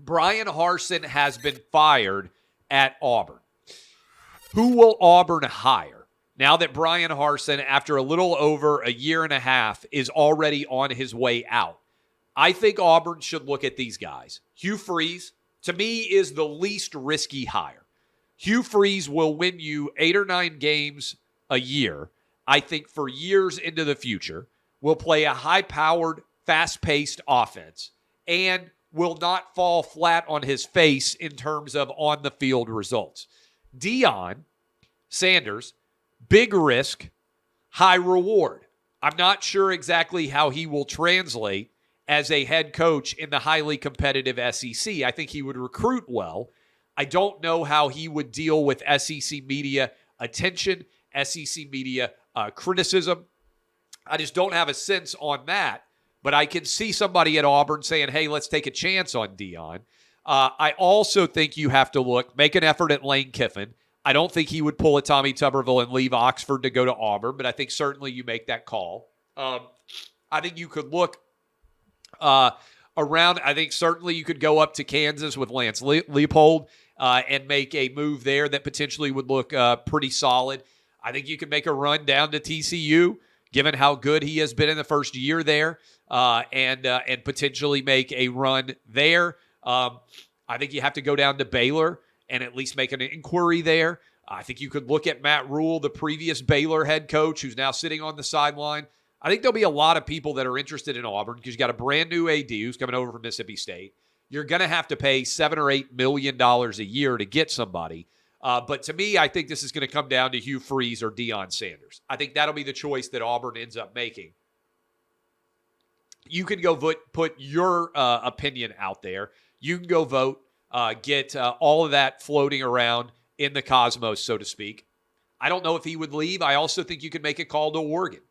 Bryan Harsin has been fired at Auburn. Who will Auburn hire now that Bryan Harsin, after a little over a year and a half, is already on his way out? I think Auburn should look at these guys. Hugh Freeze, to me, is the least risky hire. Hugh Freeze will win you 8 or 9 games a year, I think, for years into the future, will play a high-powered, fast-paced offense, and will not fall flat on his face in terms of on-the-field results. Deion Sanders, big risk, high reward. I'm not sure exactly how he will translate as a head coach in the highly competitive SEC. I think he would recruit well. I don't know how he would deal with SEC media attention, SEC media criticism. I just don't have a sense on that. But I can see somebody at Auburn saying, hey, let's take a chance on Deion. I also think you have to make an effort at Lane Kiffin. I don't think he would pull a Tommy Tuberville and leave Oxford to go to Auburn, but I think certainly you make that call. I think you could look around. I think certainly you could go up to Kansas with Lance Leopold and make a move there that potentially would look pretty solid. I think you could make a run down to TCU, given how good he has been in the first year there, and potentially make a run there. I think you have to go down to Baylor and at least make an inquiry there. I think you could look at Matt Rule, the previous Baylor head coach, who's now sitting on the sideline. I think there'll be a lot of people that are interested in Auburn because you got a brand new AD who's coming over from Mississippi State. You're going to have to pay $7 or $8 million a year to get somebody. But to me, I think this is going to come down to Hugh Freeze or Deion Sanders. I think that'll be the choice that Auburn ends up making. You can go put your opinion out there. You can go vote, get all of that floating around in the cosmos, so to speak. I don't know if he would leave. I also think you could make a call to Oregon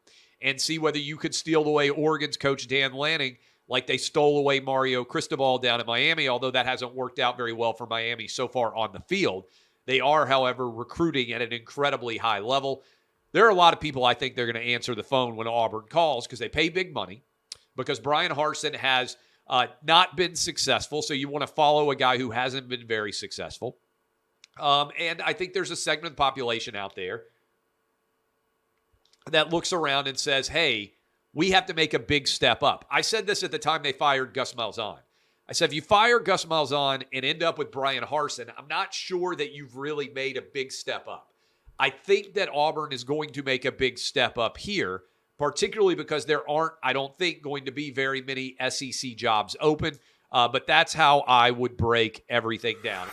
and see whether you could steal away Oregon's coach Dan Lanning like they stole away Mario Cristobal down in Miami, although that hasn't worked out very well for Miami so far on the field. They are, however, recruiting at an incredibly high level. There are a lot of people I think they're going to answer the phone when Auburn calls because they pay big money, because Bryan Harsin has not been successful, so you want to follow a guy who hasn't been very successful. And I think there's a segment of the population out there that looks around and says, hey, we have to make a big step up. I said this at the time they fired Gus Malzahn. I said, if you fire Gus Malzahn and end up with Bryan Harsin, I'm not sure that you've really made a big step up. I think that Auburn is going to make a big step up here, particularly because there aren't, I don't think, going to be very many SEC jobs open. But that's how I would break everything down.